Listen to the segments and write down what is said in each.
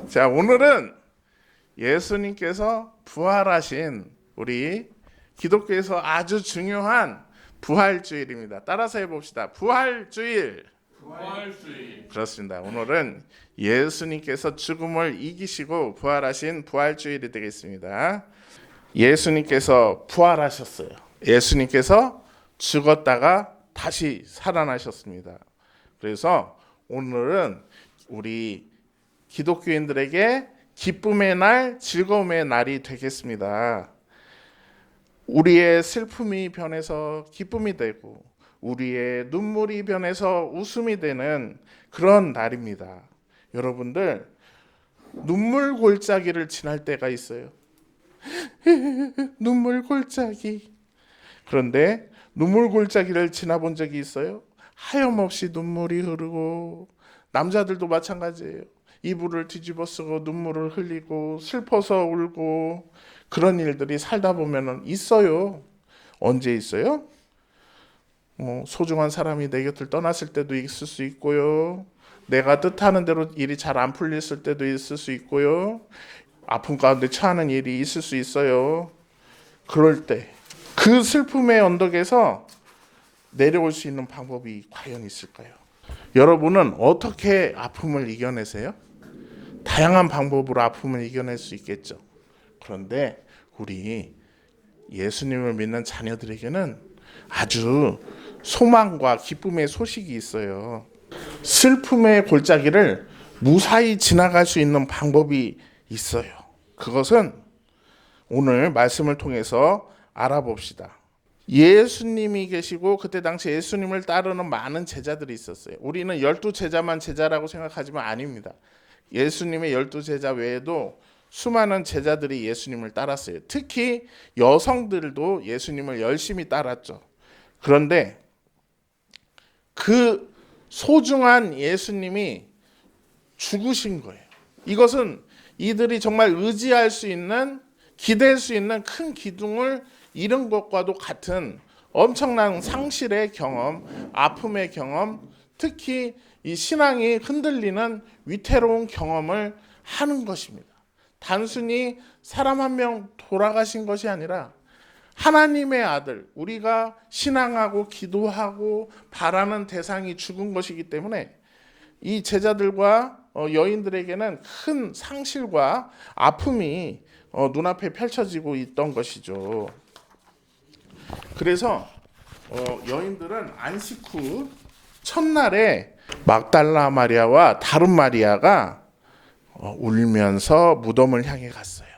자, 오늘은 예수님께서 부활하신 우리 기독교에서 아주 중요한 부활주일입니다. 따라서 해봅시다. 부활주일. 그렇습니다. 오늘은 예수님께서 죽음을 이기시고 부활하신 부활주일이 되겠습니다. 예수님께서 부활하셨어요. 예수님께서 죽었다가 다시 살아나셨습니다. 그래서 오늘은 우리 기독교인들에게 기쁨의 날, 즐거움의 날이 되겠습니다. 우리의 슬픔이 변해서 기쁨이 되고 우리의 눈물이 변해서 웃음이 되는 그런 날입니다. 여러분들, 눈물 골짜기를 지날 때가 있어요. 눈물 골짜기. 그런데 눈물 골짜기를 지나본 적이 있어요? 하염없이 눈물이 흐르고, 남자들도 마찬가지예요. 이불을 뒤집어 쓰고 눈물을 흘리고 슬퍼서 울고, 그런 일들이 살다 보면 있어요. 언제 있어요? 소중한 사람이 내 곁을 떠났을 때도 있을 수 있고요. 내가 뜻하는 대로 일이 잘 안 풀렸을 때도 있을 수 있고요. 아픔 가운데 처하는 일이 있을 수 있어요. 그럴 때 그 슬픔의 언덕에서 내려올 수 있는 방법이 과연 있을까요? 여러분은 어떻게 아픔을 이겨내세요? 다양한 방법으로 아픔을 이겨낼 수 있겠죠. 그런데 우리 예수님을 믿는 자녀들에게는 아주 소망과 기쁨의 소식이 있어요. 슬픔의 골짜기를 무사히 지나갈 수 있는 방법이 있어요. 그것은 오늘 말씀을 통해서 알아봅시다. 예수님이 계시고 그때 당시 예수님을 따르는 많은 제자들이 있었어요. 우리는 12제자만 제자라고 생각하지만 아닙니다. 예수님의 12제자 외에도 수많은 제자들이 예수님을 따랐어요. 특히 여성들도 예수님을 열심히 따랐죠. 그런데 그 소중한 예수님이 죽으신 거예요. 이것은 이들이 정말 의지할 수 있는, 기댈 수 있는 큰 기둥을 잃은 것과도 같은 엄청난 상실의 경험, 아픔의 경험, 특히 이 신앙이 흔들리는 위태로운 경험을 하는 것입니다. 단순히 사람 한 명 돌아가신 것이 아니라 하나님의 아들, 우리가 신앙하고 기도하고 바라는 대상이 죽은 것이기 때문에 이 제자들과 여인들에게는 큰 상실과 아픔이 눈앞에 펼쳐지고 있던 것이죠. 그래서 여인들은 안식 후 첫날에 막달라 마리아와 다른 마리아가 울면서 무덤을 향해 갔어요.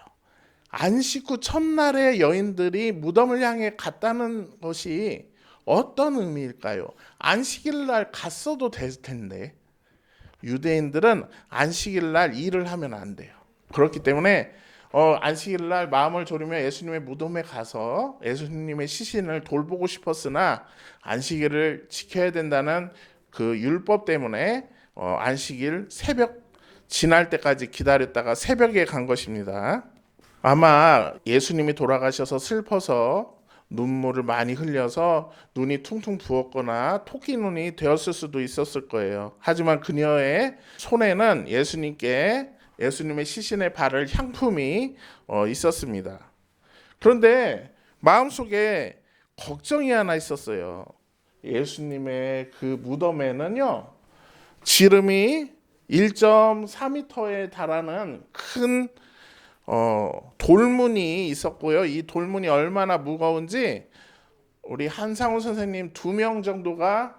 안식 후 첫날에 여인들이 무덤을 향해 갔다는 것이 어떤 의미일까요? 안식일 날 갔어도 될 텐데 유대인들은 안식일 날 일을 하면 안 돼요. 그렇기 때문에 안식일 날 마음을 졸이며 예수님의 무덤에 가서 예수님의 시신을 돌보고 싶었으나 안식일을 지켜야 된다는 그 율법 때문에 안식일 새벽 지날 때까지 기다렸다가 새벽에 간 것입니다. 아마 예수님이 돌아가셔서 슬퍼서 눈물을 많이 흘려서 눈이 퉁퉁 부었거나 토끼 눈이 되었을 수도 있었을 거예요. 하지만 그녀의 손에는 예수님의 시신에 바를 향품이 있었습니다. 그런데 마음속에 걱정이 하나 있었어요. 예수님의 그 무덤에는요, 지름이 1.4m에 달하는 큰 돌문이 있었고요. 이 돌문이 얼마나 무거운지 우리 한상우 선생님 2명 정도가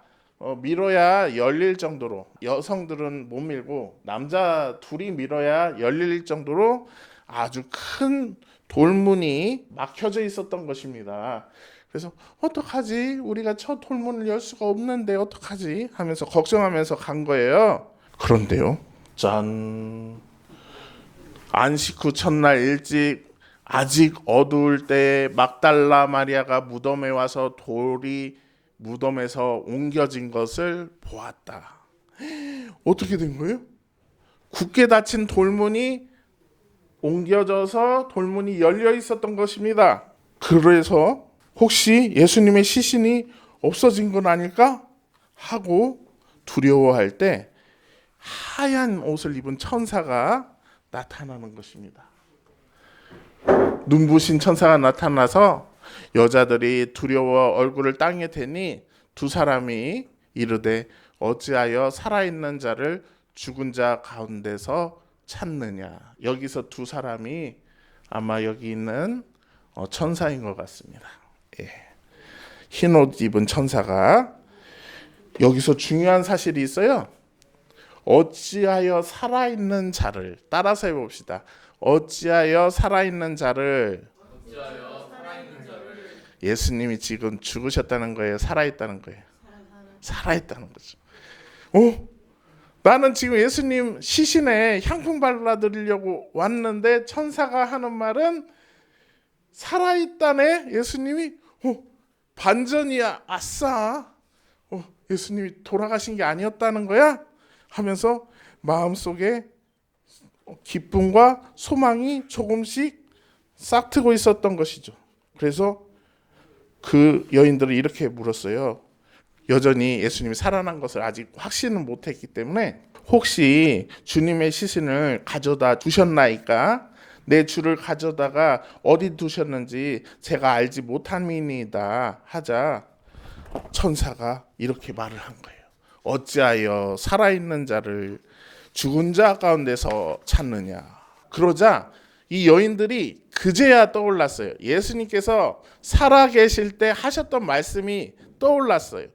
밀어야 열릴 정도로, 여성들은 못 밀고 남자 둘이 밀어야 열릴 정도로 아주 큰 돌문이 막혀져 있었던 것입니다. 그래서 어떡하지? 우리가 저 돌문을 열 수가 없는데 어떡하지? 하면서 걱정하면서 간 거예요. 그런데요, 짠! 안식 후 첫날 일찍 아직 어두울 때 막달라 마리아가 무덤에 와서 돌이 무덤에서 옮겨진 것을 보았다. 어떻게 된 거예요? 굳게 닫힌 돌문이 옮겨져서 돌문이 열려 있었던 것입니다. 그래서 혹시 예수님의 시신이 없어진 건 아닐까 하고 두려워할 때 하얀 옷을 입은 천사가 나타나는 것입니다. 눈부신 천사가 나타나서 여자들이 두려워 얼굴을 땅에 대니 두 사람이 이르되 어찌하여 살아있는 자를 죽은 자 가운데서 찾느냐. 여기서 두 사람이 아마 여기 있는 천사인 것 같습니다. 예. 흰 옷 입은 천사가 여기서 중요한 사실이 있어요. 어찌하여 살아있는 자를 따라서 해봅시다. 어찌하여 살아있는 자를 예수님이 지금 죽으셨다는 거예요? 살아있다는 거예요? 살아있다는 거죠. 나는 지금 예수님 시신에 향품 발라드리려고 왔는데 천사가 하는 말은 살아있다네. 예수님이 반전이야. 아싸. 예수님이 돌아가신 게 아니었다는 거야? 하면서 마음속에 기쁨과 소망이 조금씩 싹트고 있었던 것이죠. 그래서 그 여인들은 이렇게 물었어요. 여전히 예수님이 살아난 것을 아직 확신은 못했기 때문에 혹시 주님의 시신을 가져다 두셨나이까? 내 주를 가져다가 어디 두셨는지 제가 알지 못함이니이다 하자 천사가 이렇게 말을 한 거예요. 어찌하여 살아있는 자를 죽은 자 가운데서 찾느냐. 그러자 이 여인들이 그제야 떠올랐어요. 예수님께서 살아계실 때 하셨던 말씀이 떠올랐어요.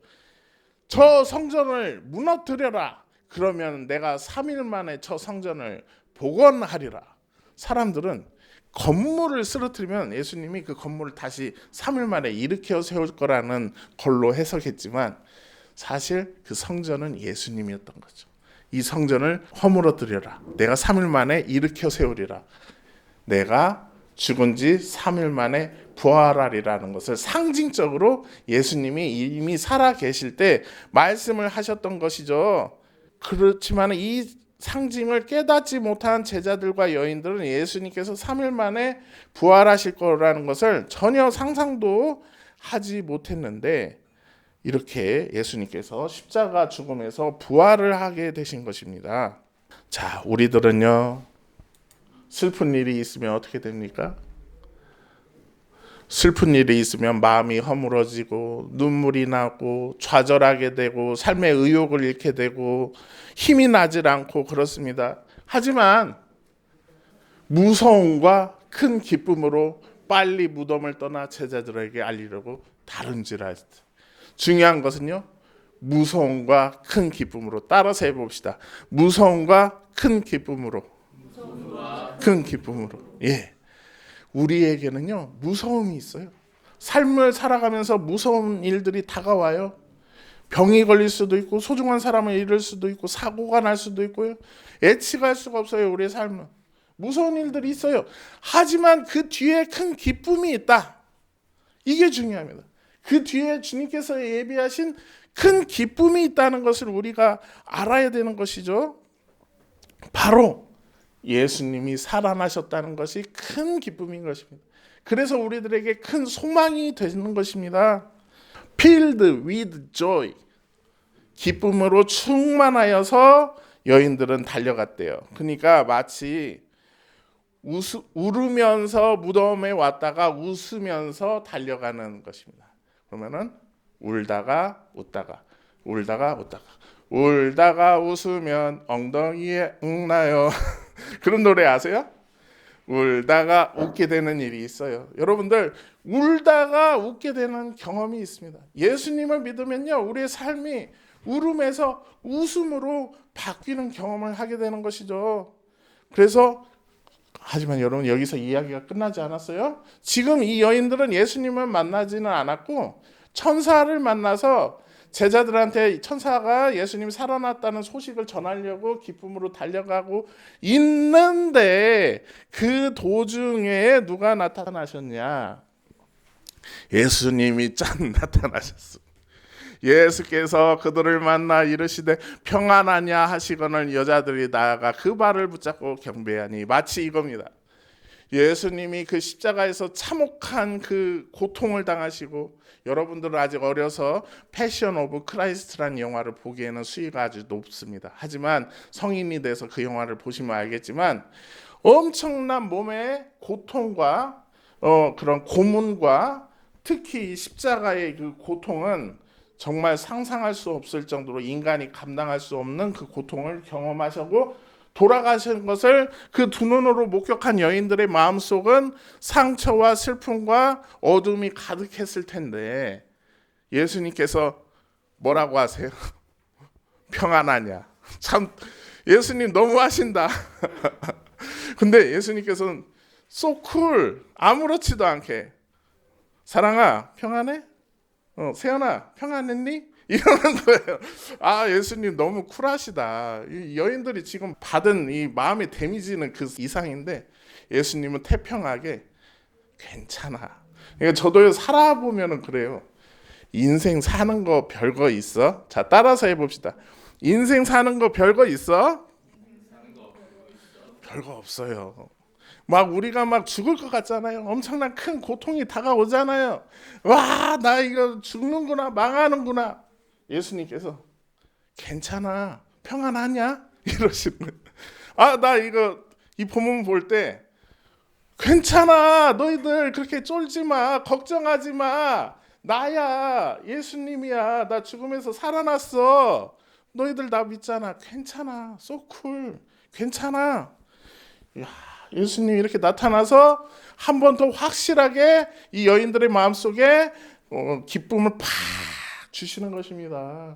저 성전을 무너뜨려라. 그러면 내가 3일 만에 저 성전을 복원하리라. 사람들은 건물을 쓰러뜨리면 예수님이 그 건물을 다시 3일 만에 일으켜 세울 거라는 걸로 해석했지만 사실 그 성전은 예수님이었던 거죠. 이 성전을 허물어뜨려라. 내가 3일 만에 일으켜 세우리라. 내가 죽은 지 3일 만에 부활하리라는 것을 상징적으로 예수님이 이미 살아 계실 때 말씀을 하셨던 것이죠. 그렇지만 이 상징을 깨닫지 못한 제자들과 여인들은 예수님께서 3일 만에 부활하실 거라는 것을 전혀 상상도 하지 못했는데 이렇게 예수님께서 십자가 죽음에서 부활을 하게 되신 것입니다. 자, 우리들은요, 슬픈 일이 있으면 어떻게 됩니까? 슬픈 일이 있으면 마음이 허물어지고 눈물이 나고 좌절하게 되고 삶의 의욕을 잃게 되고 힘이 나질 않고 그렇습니다. 하지만 무서움과 큰 기쁨으로 빨리 무덤을 떠나 제자들에게 알리려고 다른지라 했다. 중요한 것은요, 무서움과 큰 기쁨으로. 따라서 해봅시다. 무서움과 큰 기쁨으로. 큰 기쁨으로. 예. 우리에게는요, 무서움이 있어요. 삶을 살아가면서 무서운 일들이 다가와요. 병이 걸릴 수도 있고 소중한 사람을 잃을 수도 있고 사고가 날 수도 있고요. 예측할 수가 없어요. 우리의 삶은 무서운 일들이 있어요. 하지만 그 뒤에 큰 기쁨이 있다. 이게 중요합니다. 그 뒤에 주님께서 예비하신 큰 기쁨이 있다는 것을 우리가 알아야 되는 것이죠. 바로 예수님이 살아나셨다는 것이 큰 기쁨인 것입니다. 그래서 우리들에게 큰 소망이 되는 것입니다. Filled with joy. 기쁨으로 충만하여서 여인들은 달려갔대요. 그러니까 마치 울으면서 무덤에 왔다가 웃으면서 달려가는 것입니다. 그러면은 울다가 웃다가 울다가 웃다가 울다가 웃으면 엉덩이에 응나요. 그런 노래 아세요? 울다가 웃게 되는 일이 있어요. 여러분들 울다가 웃게 되는 경험이 있습니다. 예수님을 믿으면요, 우리의 삶이 울음에서 웃음으로 바뀌는 경험을 하게 되는 것이죠. 그래서 하지만 여러분 여기서 이야기가 끝나지 않았어요. 지금 이 여인들은 예수님을 만나지는 않았고 천사를 만나서 제자들한테 천사가 예수님 살아났다는 소식을 전하려고 기쁨으로 달려가고 있는데 그 도중에 누가 나타나셨냐? 예수님이 나타나셨어. 예수께서 그들을 만나 이르시되 평안하냐 하시거늘 여자들이 나아가 그 발을 붙잡고 경배하니. 마치 이겁니다. 예수님이 그 십자가에서 참혹한 그 고통을 당하시고, 여러분들은 아직 어려서 패션 오브 크라이스트라는 영화를 보기에는 수위가 아주 높습니다. 하지만 성인이 돼서 그 영화를 보시면 알겠지만 엄청난 몸의 고통과 그런 고문과 특히 이 십자가의 그 고통은 정말 상상할 수 없을 정도로 인간이 감당할 수 없는 그 고통을 경험하시고 돌아가신 것을 그 두 눈으로 목격한 여인들의 마음속은 상처와 슬픔과 어둠이 가득했을 텐데 예수님께서 뭐라고 하세요? 평안하냐? 참 예수님 너무 하신다. 근데 예수님께서는 so cool, 아무렇지도 않게 사랑아 평안해? 세연아 평안했니? 이러는 거예요. 아 예수님 너무 쿨하시다. 이 여인들이 지금 받은 이 마음의 데미지는 그 이상인데 예수님은 태평하게 괜찮아. 그러니까 저도 살아보면은 그래요. 인생 사는 거 별거 있어? 자 따라서 해봅시다. 인생 사는 거 별거 있어? 별거 없어요. 막 우리가 막 죽을 것 같잖아요. 엄청난 큰 고통이 다가오잖아요. 와, 나 이거 죽는구나, 망하는구나. 예수님께서 괜찮아, 평안하냐? 이러시는 거예요. 아, 나 이거 이 본문 볼 때 괜찮아, 너희들 그렇게 쫄지 마, 걱정하지 마. 나야, 예수님이야. 나 죽음에서 살아났어. 너희들 나 믿잖아. 괜찮아, so cool, 괜찮아. 야, 예수님이 이렇게 나타나서 한 번 더 확실하게 이 여인들의 마음속에 기쁨을 팍 주시는 것입니다.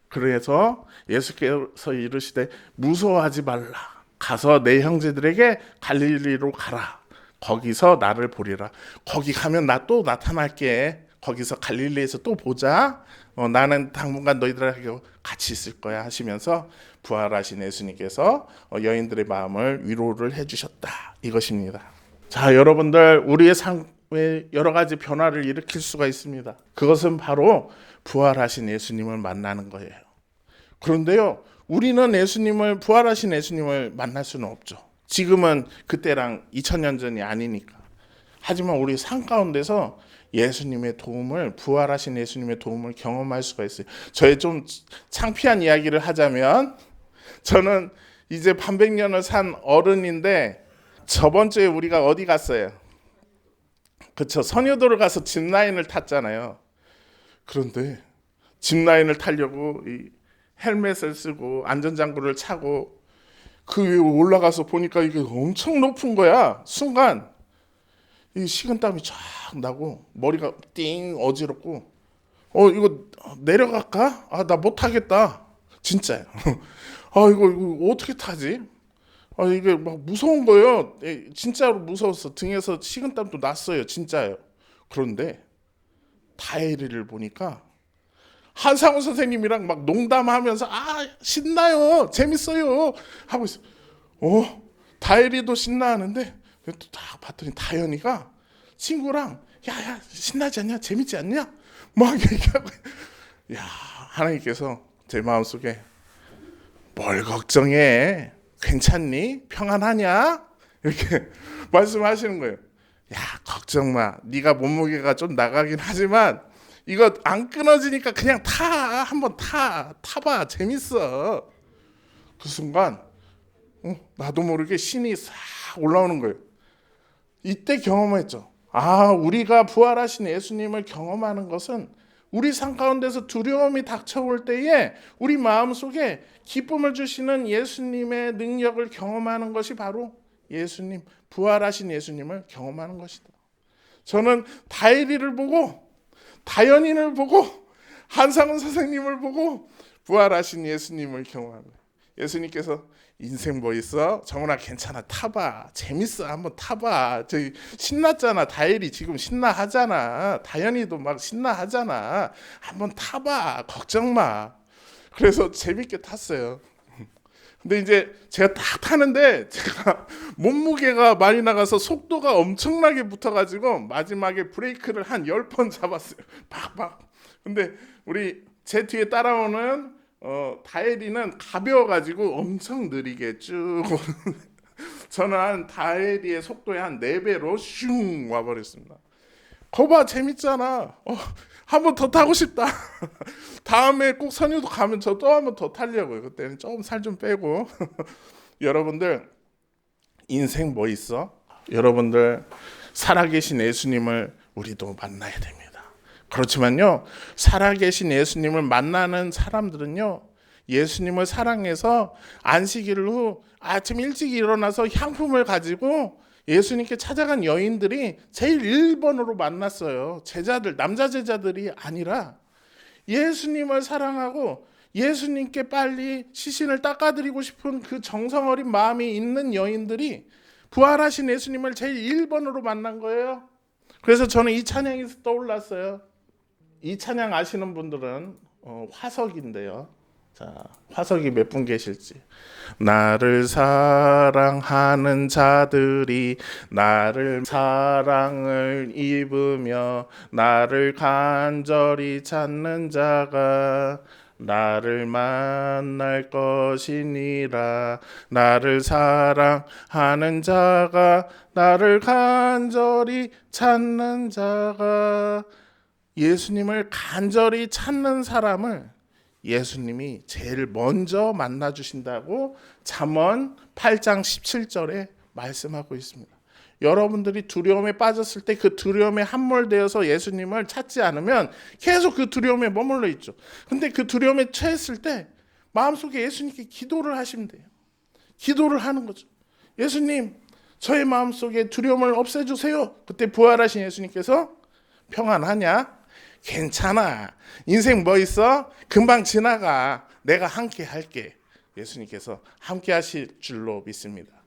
그래서 예수께서 이르시되 무서워하지 말라. 가서 내 형제들에게 갈릴리로 가라. 거기서 나를 보리라. 거기 가면 나 또 나타날게. 거기서 갈릴리에서 또 보자. 나는 당분간 너희들하고 같이 있을 거야 하시면서 부활하신 예수님께서 여인들의 마음을 위로를 해주셨다. 이것입니다. 자, 여러분들 우리의 삶에 여러 가지 변화를 일으킬 수가 있습니다. 그것은 바로 부활하신 예수님을 만나는 거예요. 그런데요, 우리는 부활하신 예수님을 만날 수는 없죠. 지금은 그때랑 2000년 전이 아니니까. 하지만 우리 삶 가운데서 예수님의 도움을, 부활하신 예수님의 도움을 경험할 수가 있어요. 저의 좀 창피한 이야기를 하자면, 저는 이제 반백년을 산 어른인데 저번 주에 우리가 어디 갔어요? 그쵸, 선유도를 가서 짚라인을 탔잖아요. 그런데 짚라인을 타려고 이 헬멧을 쓰고 안전장구를 차고 그 위에 올라가서 보니까 이게 엄청 높은 거야. 순간 이 식은땀이 쫙 나고 머리가 띵 어지럽고 이거 내려갈까? 아, 나 못하겠다. 진짜요. 아, 이거 어떻게 타지? 아, 이게 막 무서운 거예요. 진짜로 무서웠어. 등에서 식은땀도 났어요. 진짜요. 그런데 다혜리를 보니까 한상우 선생님이랑 막 농담하면서 신나요. 재밌어요. 하고 있어. 다혜리도 신나하는데 또 딱 봤더니 다현이가 친구랑 야 신나지 않냐? 재밌지 않냐? 막 얘기하고 야, 하나님께서 제 마음속에 뭘 걱정해? 괜찮니? 평안하냐? 이렇게 말씀하시는 거예요. 야, 걱정 마. 네가 몸무게가 좀 나가긴 하지만 이거 안 끊어지니까 그냥 타. 한번 타봐. 재밌어. 그 순간 나도 모르게 신이 싹 올라오는 거예요. 이때 경험했죠. 우리가 부활하신 예수님을 경험하는 것은 우리 삶 가운데서 두려움이 닥쳐올 때에 우리 마음속에 기쁨을 주시는 예수님의 능력을 경험하는 것이 바로 예수님, 부활하신 예수님을 경험하는 것이다. 저는 다혜리를 보고 다현이를 보고 한상훈 선생님을 보고 부활하신 예수님을 경험하는 거예요. 예수님께서 인생 뭐 있어? 정훈아 괜찮아, 타봐. 재밌어, 한번 타봐. 저기 신났잖아. 다혜리 지금 신나하잖아. 다현이도 막 신나하잖아. 한번 타봐. 걱정 마. 그래서 재밌게 탔어요. 근데 이제 제가 딱 타는데 제가 몸무게가 많이 나가서 속도가 엄청나게 붙어가지고 마지막에 브레이크를 한 10번 잡았어요. 팍팍. 근데 우리 제 뒤에 따라오는 다혜리는 가벼워가지고 엄청 느리게 쭉 저는 한 다혜리의 속도의 한 4배로 슝 와버렸습니다. 거봐, 재밌잖아. 한번 더 타고 싶다. 다음에 꼭 선유도 가면 저 또 한 번 더 타려고요. 그때는 조금 살 좀 빼고 여러분들, 인생 뭐 있어? 여러분들 살아계신 예수님을 우리도 만나야 됩니다. 그렇지만요, 살아계신 예수님을 만나는 사람들은요, 예수님을 사랑해서 안식일 후 아침 일찍 일어나서 향품을 가지고 예수님께 찾아간 여인들이 제일 1번으로 만났어요. 제자들, 남자 제자들이 아니라 예수님을 사랑하고 예수님께 빨리 시신을 닦아드리고 싶은 그 정성 어린 마음이 있는 여인들이 부활하신 예수님을 제일 1번으로 만난 거예요. 그래서 저는 이 찬양이 떠올랐어요. 이 찬양 아시는 분들은 화석인데요. 자, 화석이 몇 분 계실지. 나를 사랑하는 자들이 나를 사랑을 입으며 나를 간절히 찾는 자가 나를 만날 것이니라. 나를 사랑하는 자가 나를 간절히 찾는 자가. 예수님을 간절히 찾는 사람을 예수님이 제일 먼저 만나 주신다고 잠언 8장 17절에 말씀하고 있습니다. 여러분들이 두려움에 빠졌을 때 그 두려움에 함몰되어서 예수님을 찾지 않으면 계속 그 두려움에 머물러 있죠. 근데 그 두려움에 처했을 때 마음속에 예수님께 기도를 하시면 돼요. 기도를 하는 거죠. 예수님, 저의 마음속에 두려움을 없애주세요. 그때 부활하신 예수님께서 평안하냐? 괜찮아. 인생 뭐 있어? 금방 지나가. 내가 함께 할게. 예수님께서 함께 하실 줄로 믿습니다.